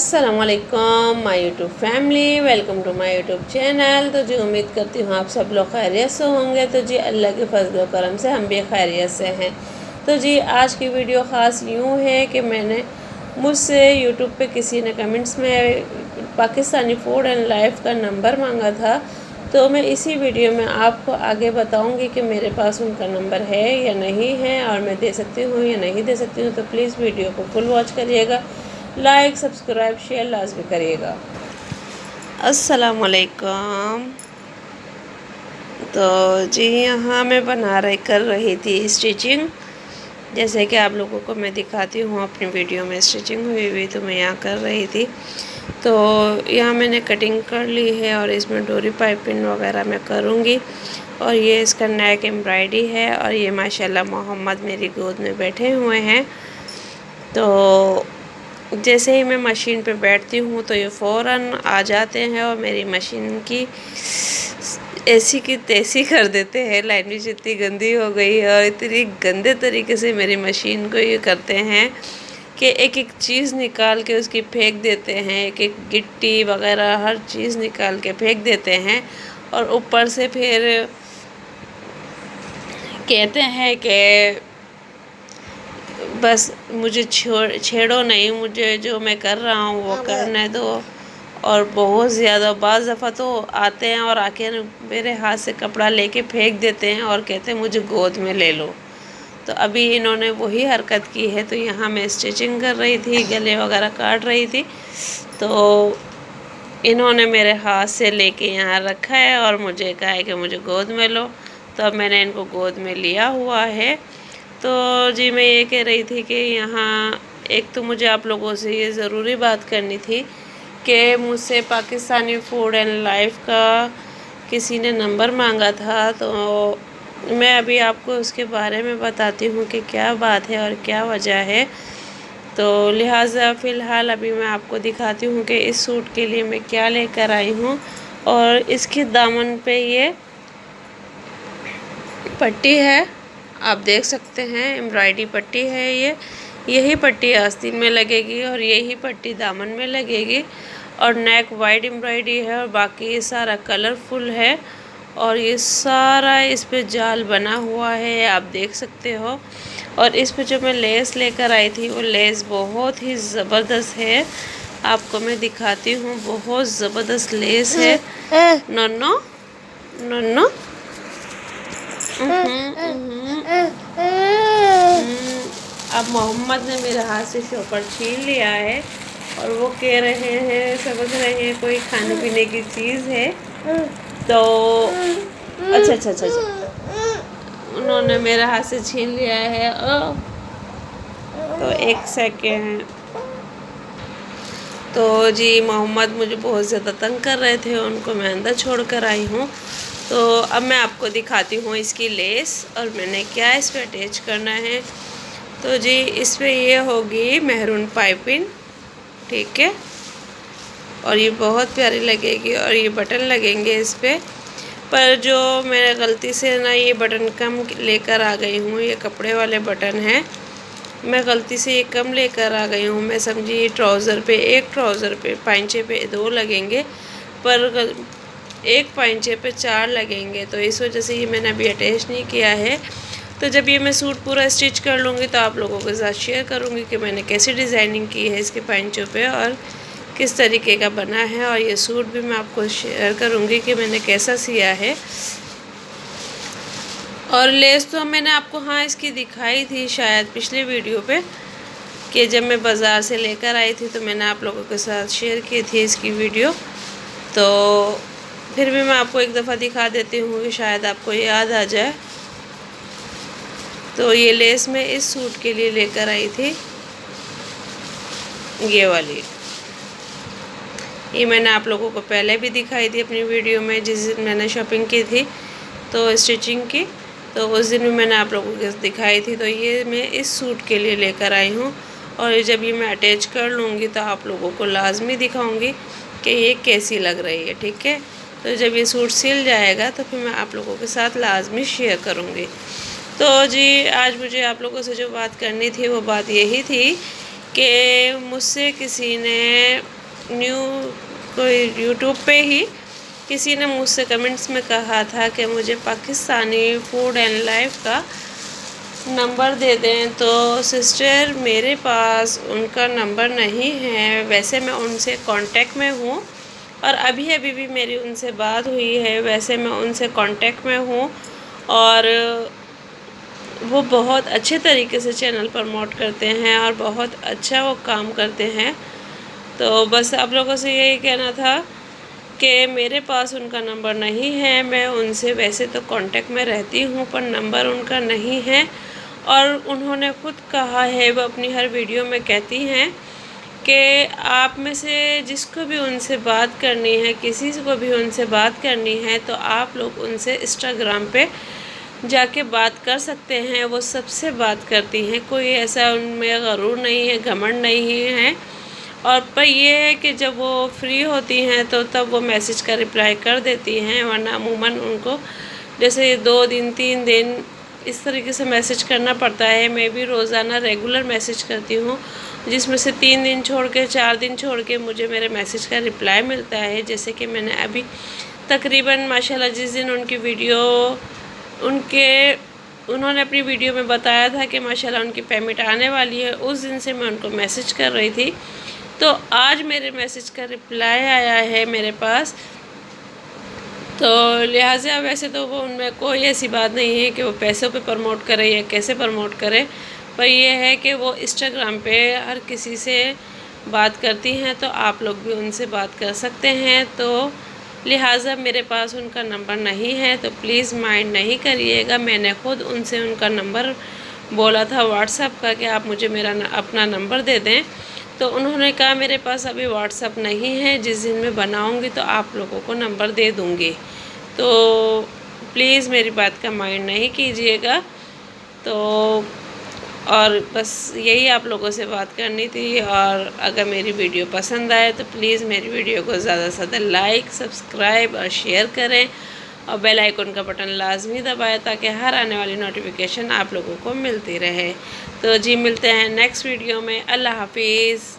अस्सलामुअलैकुम my YouTube family, welcome to my YouTube channel. तो जी उम्मीद करती हूँ आप सब लोग खैरियत से होंगे। तो जी अल्लाह के फजल व करम से हम भी खैरियत से हैं। तो जी आज की वीडियो ख़ास यूँ है कि मैंने मुझसे यूट्यूब पे किसी ने कमेंट्स में पाकिस्तानी फूड एंड लाइफ का नंबर मांगा था। तो मैं इसी वीडियो में आपको आगे बताऊंगी कि मेरे पास उनका नंबर है या नहीं है, और मैं दे सकती हूँ या नहीं दे सकती हूँ। तो प्लीज़ वीडियो को फुल वॉच करिएगा, लाइक सब्सक्राइब शेयर लाजमी करिएगा। अस्सलामुअलैकुम। तो जी यहाँ मैं कर रही थी स्टिचिंग। जैसे कि आप लोगों को मैं दिखाती हूँ अपनी वीडियो में स्टिचिंग हुई तो मैं यहाँ कर रही थी। तो यहाँ मैंने कटिंग कर ली है और इसमें डोरी पाइपिंग वगैरह मैं करूँगी। और ये इसका नेक एम्ब्रॉयडरी है। और ये माशाल्लाह मोहम्मद मेरी गोद में बैठे हुए हैं। तो जैसे ही मैं मशीन पे बैठती हूँ तो ये फ़ौरन आ जाते हैं और मेरी मशीन की ऐसी की तैसी कर देते हैं। लैंग्वेज इतनी गंदी हो गई है और इतनी गंदे तरीके से मेरी मशीन को ये करते हैं कि एक एक चीज़ निकाल के उसकी फेंक देते हैं। एक एक गिट्टी वगैरह हर चीज़ निकाल के फेंक देते हैं। और ऊपर से फिर कहते हैं कि बस मुझे छेड़ो नहीं, मुझे जो मैं कर रहा हूँ वो करने दो। और बहुत ज़्यादा बाज़ दफ़ा तो आते हैं और आके मेरे हाथ से कपड़ा लेके फेंक देते हैं और कहते हैं मुझे गोद में ले लो। तो अभी इन्होंने वही हरकत की है। तो यहाँ मैं स्टिचिंग कर रही थी, गले वगैरह काट रही थी, तो इन्होंने मेरे हाथ से लेके यहाँ रखा है और मुझे कहा है कि मुझे गोद में लो। तो अब मैंने इनको गोद में लिया हुआ है। तो जी मैं ये कह रही थी कि यहाँ एक तो मुझे आप लोगों से ये ज़रूरी बात करनी थी कि मुझसे पाकिस्तानी फूड एंड लाइफ का किसी ने नंबर मांगा था। तो मैं अभी आपको उसके बारे में बताती हूँ कि क्या बात है और क्या वजह है। तो लिहाजा फ़िलहाल अभी मैं आपको दिखाती हूँ कि इस सूट के लिए मैं क्या लेकर आई हूँ। और इसके दामन पे ये पट्टी है, आप देख सकते हैं, एम्ब्रॉयडरी पट्टी है। यही पट्टी आस्तीन में लगेगी और यही पट्टी दामन में लगेगी। और नेक वाइड एम्ब्रॉयडरी है और बाकी ये सारा कलरफुल है। और ये सारा इस पे जाल बना हुआ है, आप देख सकते हो। और इस पे जो मैं लेस लेकर आई थी वो लेस बहुत ही ज़बरदस्त है। आपको मैं दिखाती हूँ, बहुत ज़बरदस्त लेस है। नन्नो नन्नो अब मोहम्मद ने मेरे हाथ से शॉपर छीन लिया है और वो कह रहे हैं, समझ रहे हैं कोई खाने पीने की चीज़ है। तो अच्छा, उन्होंने मेरे हाथ से छीन लिया है। तो एक सेकेंड। तो जी मोहम्मद मुझे बहुत ज़्यादा तंग कर रहे थे, उनको मैं अंदर छोड़ कर आई हूँ। तो अब मैं आपको दिखाती हूँ इसकी लेस और मैंने क्या इस पर अटैच करना है। तो जी इस पर ये होगी मेहरून पाइपिंग, ठीक है। और ये बहुत प्यारी लगेगी और ये बटन लगेंगे इस पर जो मैं गलती से ना ये बटन कम लेकर आ गई हूँ, ये कपड़े वाले बटन हैं, मैं गलती से ये कम लेकर आ गई हूँ। मैं समझी ये ट्राउज़र पे, एक ट्राउज़र पे पाइंचे पे 2 लगेंगे, पर एक पाइंचे पे 4 लगेंगे। तो इस वजह से ये मैंने अभी अटैच नहीं किया है। तो जब ये मैं सूट पूरा स्टिच कर लूँगी तो आप लोगों के साथ शेयर करूँगी कि मैंने कैसी डिज़ाइनिंग की है इसके पाइंचों पे और किस तरीके का बना है। और ये सूट भी मैं आपको शेयर करूँगी कि मैंने कैसा सिया है। और लेस तो मैंने आपको इसकी दिखाई थी शायद पिछले वीडियो पे, कि जब मैं बाज़ार से लेकर आई थी तो मैंने आप लोगों के साथ शेयर की थी इसकी वीडियो। तो फिर भी मैं आपको एक दफ़ा दिखा देती हूँ कि शायद आपको याद आ जाए। तो ये लेस मैं इस सूट के लिए लेकर आई थी, ये वाली। ये मैंने आप लोगों को पहले भी दिखाई थी अपनी वीडियो में, जिस दिन मैंने शॉपिंग की थी तो स्टिचिंग की, तो उस दिन भी मैंने आप लोगों को दिखाई थी। तो ये मैं इस सूट के लिए लेकर आई हूँ। और जब ये मैं अटैच कर लूँगी तो आप लोगों को लाजमी दिखाऊँगी कि ये कैसी लग रही है, ठीक है। तो जब ये सूट सिल जाएगा तो फिर मैं आप लोगों के साथ लाजमी शेयर करूँगी। तो जी आज मुझे आप लोगों से जो बात करनी थी वो बात यही थी कि मुझसे किसी ने कोई यूट्यूब पे ही किसी ने मुझसे कमेंट्स में कहा था कि मुझे पाकिस्तानी फूड एंड लाइफ का नंबर दे दें। तो सिस्टर मेरे पास उनका नंबर नहीं है। वैसे मैं उनसे कांटेक्ट में हूँ और अभी अभी भी मेरी उनसे बात हुई है। वैसे मैं उनसे कांटेक्ट में हूँ और वो बहुत अच्छे तरीके से चैनल प्रमोट करते हैं और बहुत अच्छा वो काम करते हैं। तो बस आप लोगों से यही कहना था कि मेरे पास उनका नंबर नहीं है। मैं उनसे वैसे तो कांटेक्ट में रहती हूँ पर नंबर उनका नहीं है। और उन्होंने ख़ुद कहा है, वो अपनी हर वीडियो में कहती हैं कि आप में से जिसको भी उनसे बात करनी है, किसी को भी उनसे बात करनी है तो आप लोग उनसे इंस्टाग्राम पे जाके बात कर सकते हैं। वो सबसे बात करती हैं, कोई ऐसा उनमें गरूर नहीं है, घमंड नहीं है। और पर ये है कि जब वो फ्री होती हैं तो तब वो मैसेज का रिप्लाई कर देती हैं, वरना अमूमन उनको जैसे 2 दिन 3 दिन इस तरीके से मैसेज करना पड़ता है। मैं भी रोज़ाना रेगुलर मैसेज करती हूँ, जिसमें से 3 दिन छोड़ के 4 दिन छोड़ के मुझे मेरे मैसेज का रिप्लाई मिलता है। जैसे कि मैंने अभी तकरीबन माशाल्लाह जिस दिन उनकी वीडियो उन्होंने अपनी वीडियो में बताया था कि माशाल्लाह उनकी पेमेंट आने वाली है, उस दिन से मैं उनको मैसेज कर रही थी। तो आज मेरे मैसेज का रिप्लाई आया है मेरे पास। तो लिहाजा वैसे तो वो उनमें कोई ऐसी बात नहीं है कि वो पैसों पे प्रमोट करे या कैसे प्रमोट करे, पर यह है कि वो इंस्टाग्राम पे हर किसी से बात करती हैं, तो आप लोग भी उनसे बात कर सकते हैं। तो लिहाजा मेरे पास उनका नंबर नहीं है, तो प्लीज़ माइंड नहीं करिएगा। मैंने ख़ुद उनसे उनका नंबर बोला था व्हाट्सएप का कि आप मुझे मेरा अपना नंबर दे दें। तो उन्होंने कहा मेरे पास अभी व्हाट्सएप नहीं है, जिस दिन मैं बनाऊंगी तो आप लोगों को नंबर दे दूंगी। तो प्लीज़ मेरी बात का माइंड नहीं कीजिएगा। तो और बस यही आप लोगों से बात करनी थी। और अगर मेरी वीडियो पसंद आए तो प्लीज़ मेरी वीडियो को ज़्यादा से ज़्यादा लाइक, सब्सक्राइब और शेयर करें और बेल आइकन का बटन लाजमी दबाएं ताकि हर आने वाली नोटिफिकेशन आप लोगों को मिलती रहे। तो जी मिलते हैं नेक्स्ट वीडियो में। अल्लाह हाफिज़।